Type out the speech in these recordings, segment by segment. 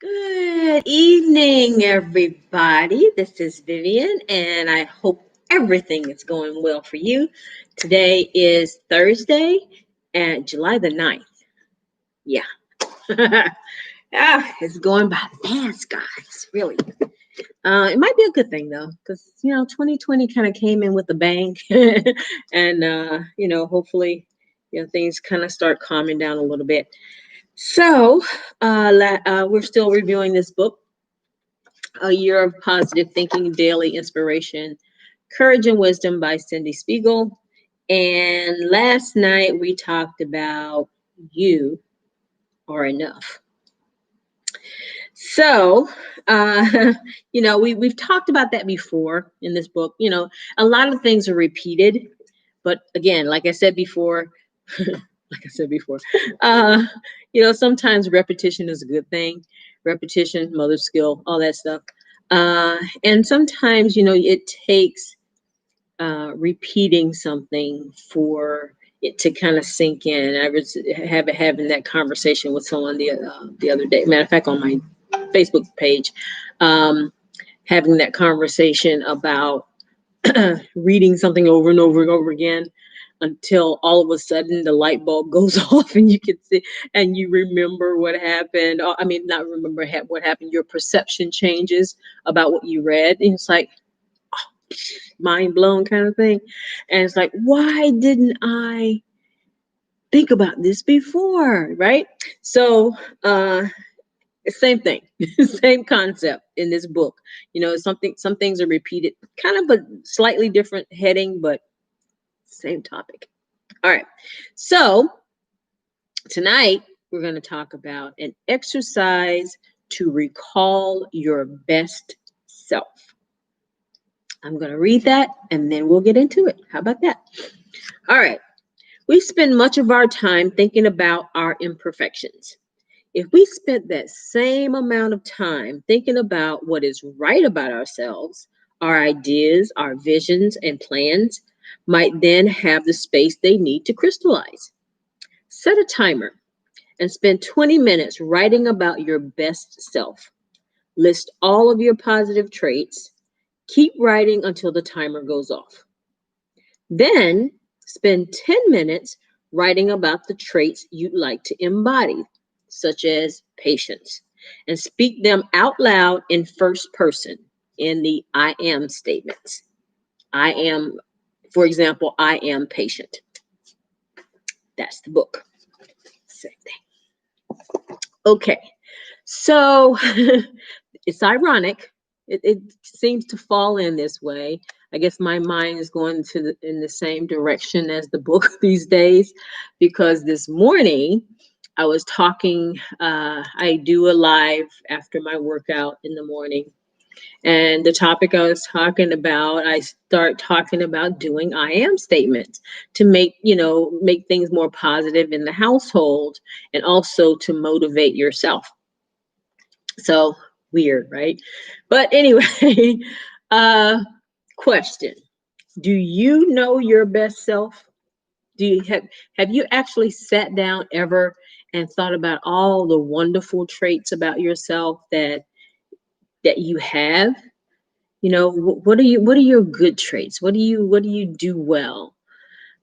Good evening, everybody. This is Vivian, and I hope everything is going well for you. Today is Thursday, and July the 9th. Yeah. It's going by fast, guys, really. It might be a good thing, though, because, 2020 kind of came in with a bang. And, hopefully, things kind of start calming down a little bit. So, we're still reviewing this book, A Year of Positive Thinking, Daily Inspiration, Courage and Wisdom by Cindy Spiegel. And last night we talked about you are enough. So, we've talked about that before in this book. A lot of things are repeated, but again, like I said before, uh, sometimes repetition is a good thing. Repetition, mother's skill, all that stuff. And sometimes, it takes repeating something for it to kind of sink in. I was having that conversation with someone the other day. Matter of fact, on my Facebook page, having that conversation about reading something over and over and over again until all of a sudden the light bulb goes off and you can see and you remember what happened. I mean, not remember what happened. Your perception changes about what you read. And it's like, mind blown kind of thing. And it's like, why didn't I think about this before? Right? So, same thing, same concept in this book. Some things are repeated, kind of a slightly different heading, but same topic. All right. So tonight we're going to talk about an exercise to recall your best self. I'm going to read that and then we'll get into it. How about that? All right. We spend much of our time thinking about our imperfections. If we spent that same amount of time thinking about what is right about ourselves, our ideas, our visions, and plans might then have the space they need to crystallize. Set a timer and spend 20 minutes writing about your best self. List all of your positive traits. Keep writing until the timer goes off. Then spend 10 minutes writing about the traits you'd like to embody, such as patience, and speak them out loud in first person in the I am statements. I am, for example, I am patient. That's the book. Same thing. Okay, so it's ironic. It seems to fall in this way. I guess my mind is going in the same direction as the book these days, because this morning I was talking. I do a live after my workout in the morning. And the topic I was talking about, I start talking about doing I am statements to make things more positive in the household and also to motivate yourself. So weird, right? But anyway, question. Do you know your best self? Have you actually sat down ever and thought about all the wonderful traits about yourself that you have? What are your good traits? What do you do well?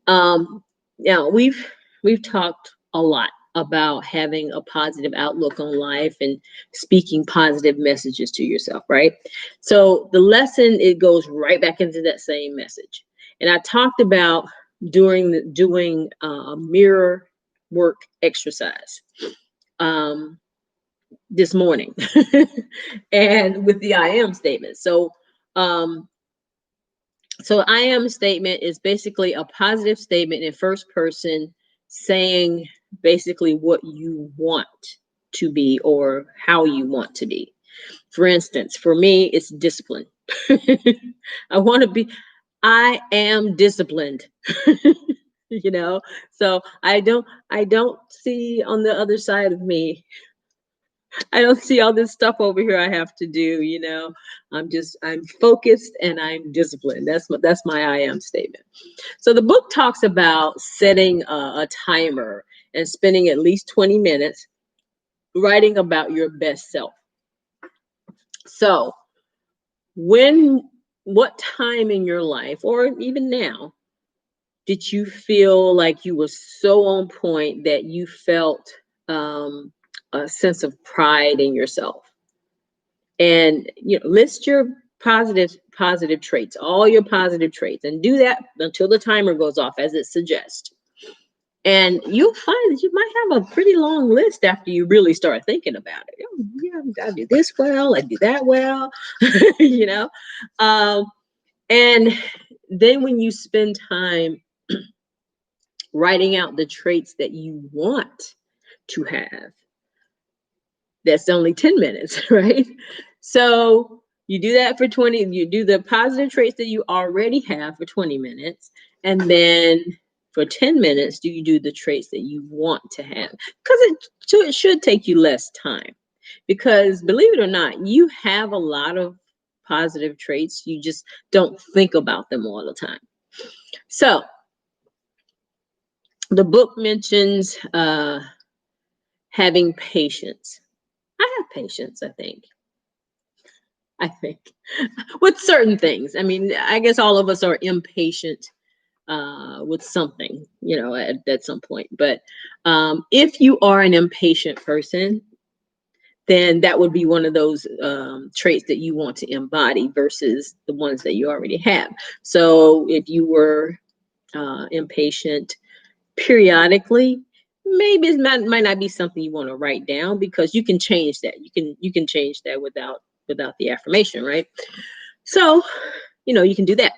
Now we've talked a lot about having a positive outlook on life and speaking positive messages to yourself, right? So the lesson, it goes right back into that same message. And I talked about doing a mirror work exercise this morning and with the I am statement. So I am statement is basically a positive statement in first person saying basically what you want to be or how you want to be. For instance, for me, it's discipline. I am disciplined. So I don't see on the other side of me. I don't see all this stuff over here I have to do, I'm focused and I'm disciplined. That's my I am statement. So the book talks about setting a timer and spending at least 20 minutes writing about your best self. So what time in your life, or even now, did you feel like you were so on point that you felt a sense of pride in yourself? And list your positive traits, all your positive traits, and do that until the timer goes off as it suggests. And you'll find that you might have a pretty long list after you really start thinking about it. Oh, yeah, I do this well, I do that well, you know. Um, and then when you spend time writing out the traits that you want to have, that's only 10 minutes, right? So you do that for 20, you do the positive traits that you already have for 20 minutes. And then for 10 minutes, do you do the traits that you want to have? Because it should take you less time. Because believe it or not, you have a lot of positive traits. You just don't think about them all the time. So the book mentions having patience. I have patience, I think with certain things. I mean, I guess all of us are impatient with something, at some point. But if you are an impatient person, then that would be one of those traits that you want to embody versus the ones that you already have. So if you were impatient periodically, maybe might not be something you want to write down, because you can change that. You can change that without the affirmation, right? So, you can do that.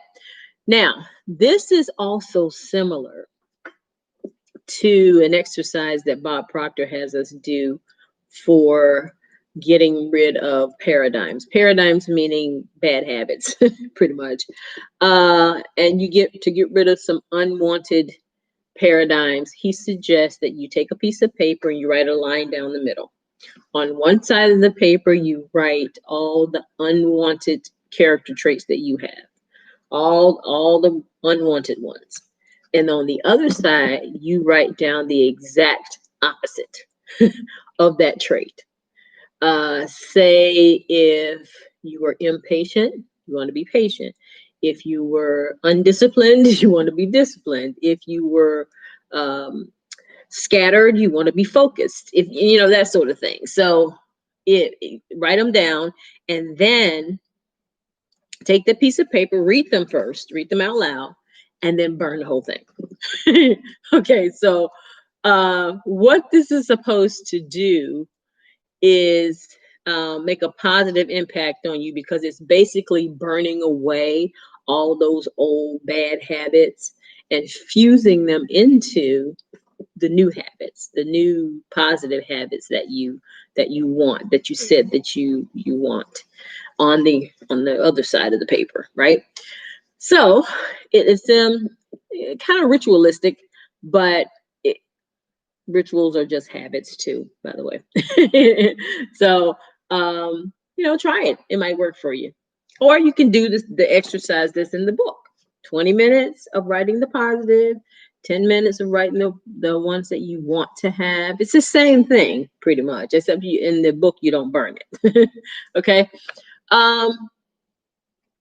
Now, this is also similar to an exercise that Bob Proctor has us do for getting rid of paradigms. Paradigms meaning bad habits, pretty much. And to get rid of some unwanted paradigms, he suggests that you take a piece of paper and you write a line down the middle. On one side of the paper, you write all the unwanted character traits that you have, all the unwanted ones. And on the other side, you write down the exact opposite of that trait. Say if you were impatient, you want to be patient. If you were undisciplined, you want to be disciplined. If you were scattered, you want to be focused. If that sort of thing. So write them down, and then take the piece of paper, read them first, read them out loud, and then burn the whole thing. Okay, so what this is supposed to do is make a positive impact on you, because it's basically burning away all those old bad habits and fusing them into the new habits, the new positive habits that you want, that you said that you want on the other side of the paper, right? So it is kind of ritualistic, but rituals are just habits too, by the way. So try it. It might work for you. Or you can do the exercise that's in the book. 20 minutes of writing the positive, 10 minutes of writing the ones that you want to have. It's the same thing, pretty much, except in the book, you don't burn it. Okay.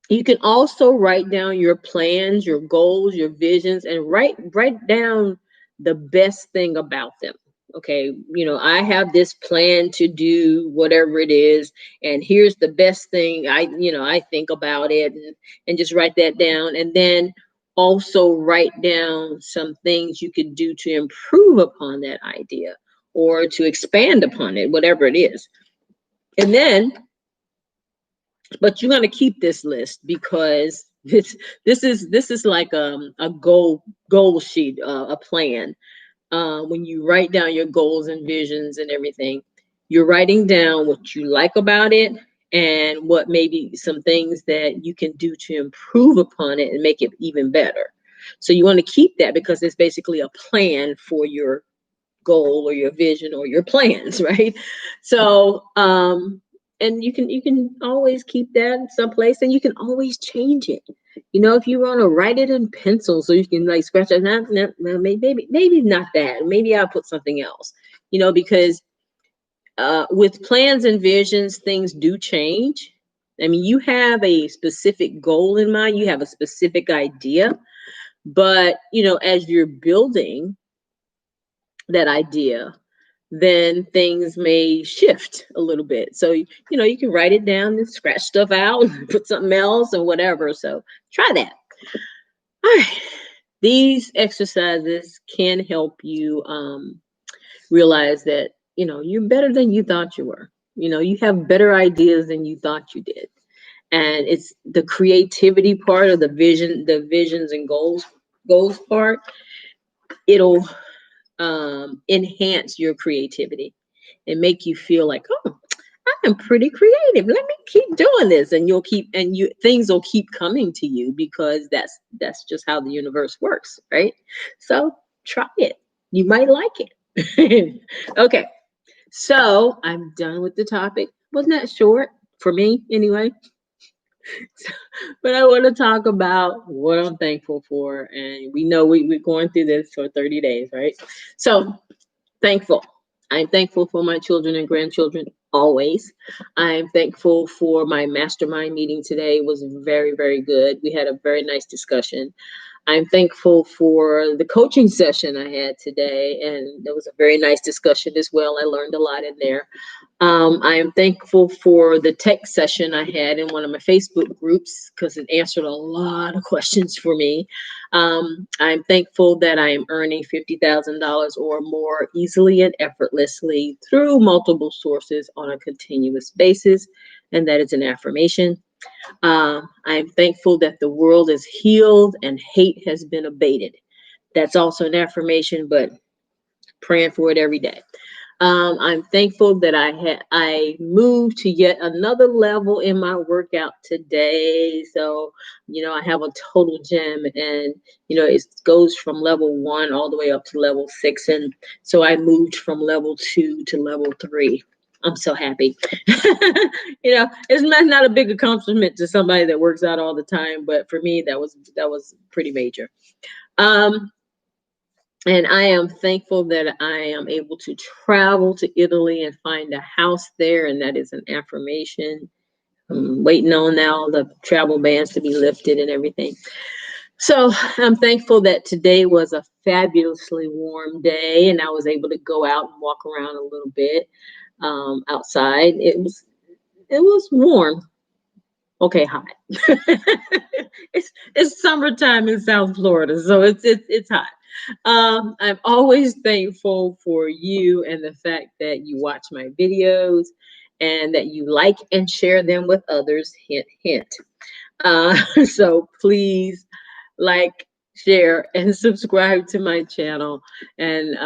You can also write down your plans, your goals, your visions, and write down the best thing about them. Okay, I have this plan to do whatever it is, and here's the best thing I think about it, and just write that down. And then also write down some things you could do to improve upon that idea or to expand upon it, whatever it is. And then, but you're going to keep this list, because this is like a goal sheet, a plan. When you write down your goals and visions and everything, you're writing down what you like about it and what maybe some things that you can do to improve upon it and make it even better. So you want to keep that, because it's basically a plan for your goal or your vision or your plans, right? So and you can always keep that someplace, and you can always change it. If you want to write it in pencil, so you can like scratch it, maybe not that. Maybe I'll put something else. Because with plans and visions, things do change. I mean, you have a specific goal in mind, you have a specific idea, but as you're building that idea, then things may shift a little bit. So, you can write it down and scratch stuff out, put something else or whatever. So try that. All right. These exercises can help you realize that, you're better than you thought you were. You have better ideas than you thought you did. And it's the creativity part of the visions and goals part. It'll enhance your creativity and make you feel like, oh, I'm pretty creative. Let me keep doing this, and things will keep coming to you, because that's just how the universe works, right? So try it. You might like it. Okay, so I'm done with the topic. Wasn't that short for me anyway? But I want to talk about what I'm thankful for, and we know we're going through this for 30 days, right? So thankful. I'm thankful for my children and grandchildren always. I'm thankful for my mastermind meeting today. It was very, very good. We had a very nice discussion. I'm thankful for the coaching session I had today, and there was a very nice discussion as well. I learned a lot in there. I am thankful for the tech session I had in one of my Facebook groups, because it answered a lot of questions for me. I'm thankful that I am earning $50,000 or more easily and effortlessly through multiple sources on a continuous basis, and that is an affirmation. I'm thankful that the world is healed and hate has been abated. That's also an affirmation, but praying for it every day. I'm thankful that I moved to yet another level in my workout today. So, I have a total gym, and it goes from level 1 all the way up to level 6, and so I moved from level 2 to level 3. I'm so happy. It's not a big accomplishment to somebody that works out all the time, but for me, that was pretty major. And I am thankful that I am able to travel to Italy and find a house there, and that is an affirmation. I'm waiting on now the travel bans to be lifted and everything. So I'm thankful that today was a fabulously warm day, and I was able to go out and walk around a little bit outside. It was warm. Okay, hot. it's summertime in South Florida, so it's hot. I'm always thankful for you and the fact that you watch my videos and that you like and share them with others. Hint, hint. So please like, share, and subscribe to my channel. And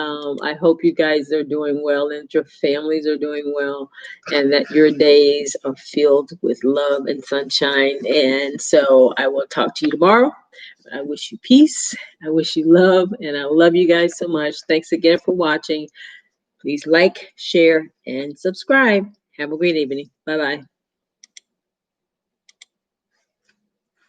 I hope you guys are doing well and your families are doing well, and that your days are filled with love and sunshine. And so I will talk to you tomorrow. I wish you peace. I wish you love, and I love you guys so much. Thanks again for watching. Please like, share, and subscribe. Have a great evening. Bye-bye.